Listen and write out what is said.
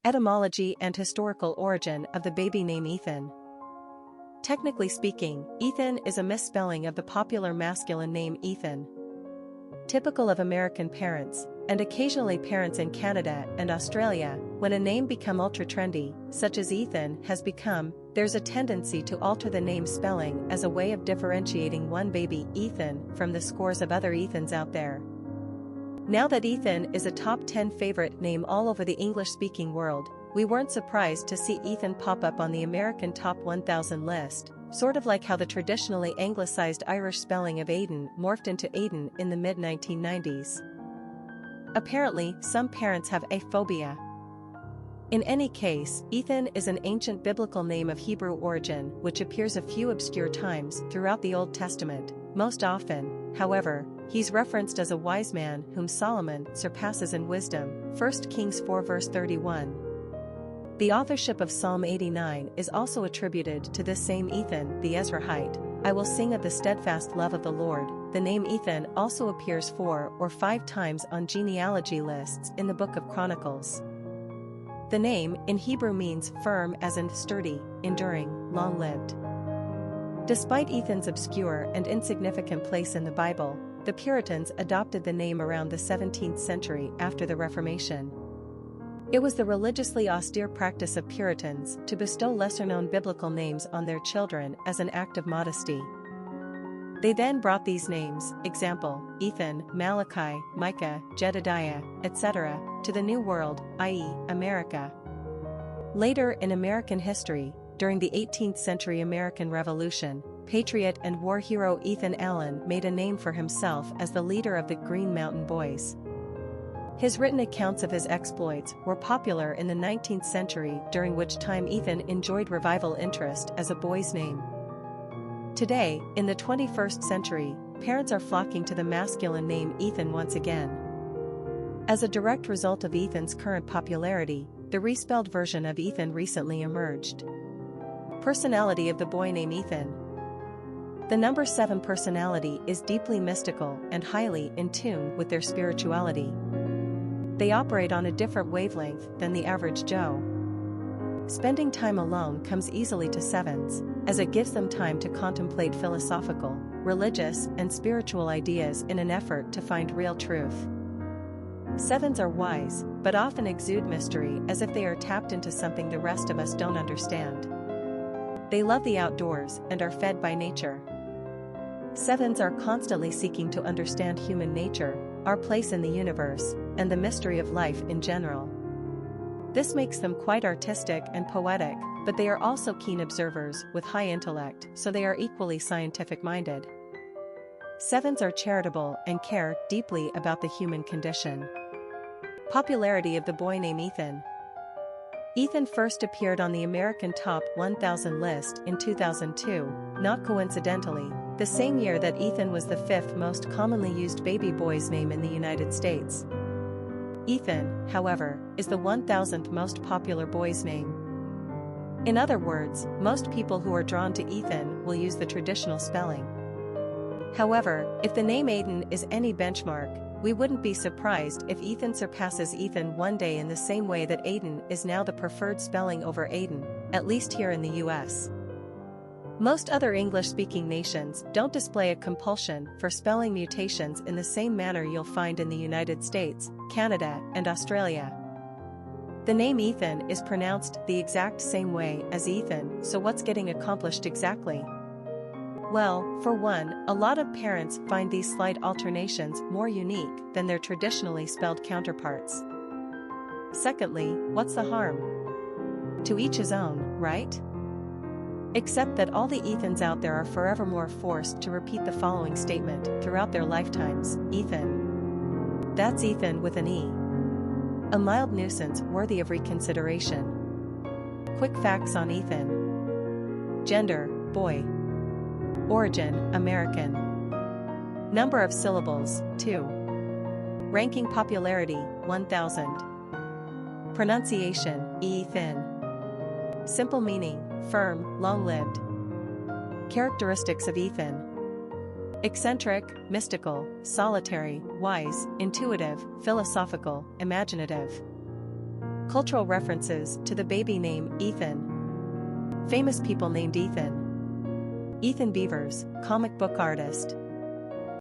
Etymology and historical origin of the baby name Ethen. Technically speaking, Ethen is a misspelling of the popular masculine name Ethan. Typical of American parents, and occasionally parents in Canada and Australia, when a name become ultra-trendy, such as Ethen has become, there's a tendency to alter the name spelling as a way of differentiating one baby Ethen from the scores of other Ethens out there. Now that Ethen is a top 10 favorite name all over the English-speaking world, we weren't surprised to see Ethen pop up on the American Top 1000 list, sort of like how the traditionally anglicized Irish spelling of Aiden morphed into Aiden in the mid-1990s. Apparently, some parents have a phobia. In any case, Ethen is an ancient biblical name of Hebrew origin which appears a few obscure times throughout the Old Testament. Most often, however, he's referenced as a wise man whom Solomon surpasses in wisdom, 1 Kings 4 verse 31. The authorship of Psalm 89 is also attributed to this same Ethen the Ezrahite. I will sing of the steadfast love of the Lord. The name Ethen also appears 4 or 5 times on genealogy lists in the Book of Chronicles. The name, in Hebrew, means firm as in sturdy, enduring, long-lived. Despite Ethen's obscure and insignificant place in the Bible, the Puritans adopted the name around the 17th century after the Reformation. It was the religiously austere practice of Puritans to bestow lesser-known biblical names on their children as an act of modesty. They then brought these names, example, Ethen, Malachi, Micah, Jedediah, etc., to the New World, i.e., America. Later in American history, during the 18th century American Revolution, patriot and war hero Ethan Allen made a name for himself as the leader of the Green Mountain Boys. His written accounts of his exploits were popular in the 19th century, during which time Ethen enjoyed revival interest as a boy's name. Today, in the 21st century, parents are flocking to the masculine name Ethen once again. As a direct result of Ethen's current popularity, the respelled version of Ethen recently emerged. Personality of the boy name Ethen. The number 7 personality is deeply mystical and highly in tune with their spirituality. They operate on a different wavelength than the average Joe. Spending time alone comes easily to 7s, as it gives them time to contemplate philosophical, religious, and spiritual ideas in an effort to find real truth. 7s are wise, but often exude mystery as if they are tapped into something the rest of us don't understand. They love the outdoors and are fed by nature. 7s are constantly seeking to understand human nature, our place in the universe, and the mystery of life in general. This makes them quite artistic and poetic, but they are also keen observers with high intellect, so they are equally scientific-minded. 7s are charitable and care deeply about the human condition. Popularity of the boy name Ethen. Ethen first appeared on the American Top 1000 list in 2002, not coincidentally, the same year that Ethen was the 5th most commonly used baby boy's name in the United States. Ethen, however, is the 1000th most popular boy's name. In other words, most people who are drawn to Ethen will use the traditional spelling. However, if the name Aiden is any benchmark, we wouldn't be surprised if Ethen surpasses Ethan one day in the same way that Aiden is now the preferred spelling over Aiden, at least here in the US. Most other English-speaking nations don't display a compulsion for spelling mutations in the same manner you'll find in the United States, Canada, and Australia. The name Ethen is pronounced the exact same way as Ethan, so what's getting accomplished exactly? Well, for one, a lot of parents find these slight alternations more unique than their traditionally spelled counterparts. Secondly, what's the harm? To each his own, right? Except that all the Ethens out there are forevermore forced to repeat the following statement throughout their lifetimes: Ethen. That's Ethen with an E. A mild nuisance worthy of reconsideration. Quick facts on Ethen. Gender, boy. Origin, American. Number of syllables, 2. Ranking popularity, 1000. Pronunciation, Ethen. Simple meaning, firm, long-lived. Characteristics of Ethen. Eccentric, mystical, solitary, wise, intuitive, philosophical, imaginative. Cultural references to the baby name Ethen. Famous people named Ethen. Ethan Beavers, comic book artist.